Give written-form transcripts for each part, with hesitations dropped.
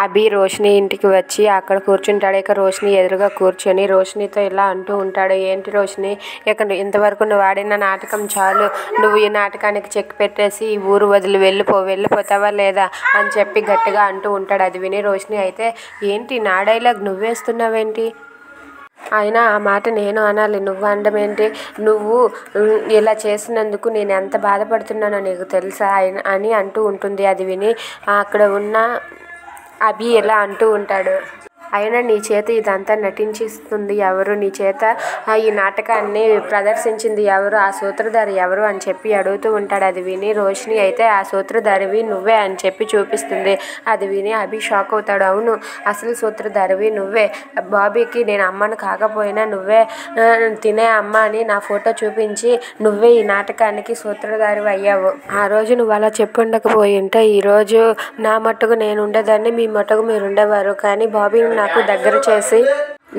అభి రోషిని ఇంటికి వచ్చి అక్కడ కూర్చుంటాడు. ఇక రోషిని ఎదురుగా కూర్చొని రోషినితో ఇలా అంటూ ఉంటాడు. ఏంటి రోషిని, ఇక ఇంతవరకు నువ్వు ఆడిన నాటకం చాలు. నువ్వు ఈ నాటకానికి చెక్ పెట్టేసి ఈ ఊరు వదిలి వెళ్ళిపోతావా లేదా అని చెప్పి గట్టిగా అంటూ ఉంటాడు. అది విని రోషిని అయితే, ఏంటి నా డైలాగ్ నువ్వేస్తున్నావేంటి, అయినా ఆ మాట నేను అనాలి, నువ్వు అనడం ఏంటి, నువ్వు ఇలా చేసినందుకు నేను ఎంత బాధపడుతున్నానో నీకు తెలుసా అని అంటూ ఉంటుంది. అది విని అక్కడ ఉన్న అభి ఇలా అంటూ ఉంటాడు. అయినా నీ చేత ఇదంతా నటించిస్తుంది ఎవరు, నీ చేత ఈ నాటకాన్ని ప్రదర్శించింది ఎవరు, ఆ సూత్రధారి ఎవరు అని చెప్పి అడుగుతూ ఉంటాడు. అది విని రోషిని అయితే ఆ సూత్రధారివి నువ్వే అని చెప్పి చూపిస్తుంది. అది విని అభి షాక్ అవుతాడు. అవును, అసలు సూత్రధారివి నువ్వే. బాబీకి నేను అమ్మను కాకపోయినా నువ్వే తినే అమ్మ అని నా ఫోటో చూపించి నువ్వే ఈ నాటకానికి సూత్రధారివి అయ్యావు. ఆ రోజు నువ్వు అలా చెప్పుండకపోయి ఉంటే ఈరోజు నా మట్టుకు నేను ఉండేదాన్ని, మీ మట్టుకు మీరు ఉండేవారు. కానీ బాబీని నాకు దగ్గర చేసి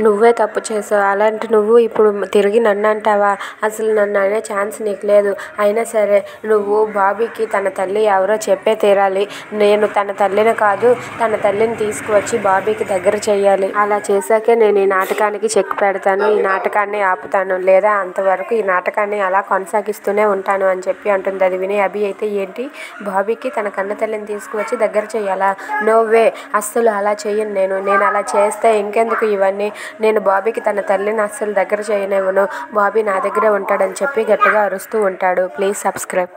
నువ్వే తప్పు చేసావు. అలాంటి నువ్వు ఇప్పుడు తిరిగి నన్ను అంటావా? అసలు నన్ను అనే ఛాన్స్ నీకు లేదు. అయినా సరే నువ్వు బాబీకి తన తల్లి ఎవరో చెప్పే తీరాలి. నేను తన తల్లిని కాదు, తన తల్లిని తీసుకువచ్చి బాబీకి దగ్గర చేయాలి. అలా చేశాకే నేను ఈ నాటకానికి చెక్ పెడతాను, ఈ నాటకాన్ని ఆపుతాను, లేదా అంతవరకు ఈ నాటకాన్ని అలా కొనసాగిస్తూనే ఉంటాను అని చెప్పి అంటుంది. అది విని అభి అయితే, ఏంటి, బాబీకి తన కన్న తల్లిని తీసుకువచ్చి దగ్గర చేయాలా? నో వే, అస్సలు అలా చెయ్యను. నేను అలా చేస్తే ఇంకెందుకు ఇవన్నీ, నేను బాబీకి తన తల్లిని అస్సలు దగ్గర చేయనివ్వను, బాబీ నా దగ్గరే ఉంటాడని చెప్పి గట్టిగా అరుస్తూ ఉంటాడు. Please subscribe.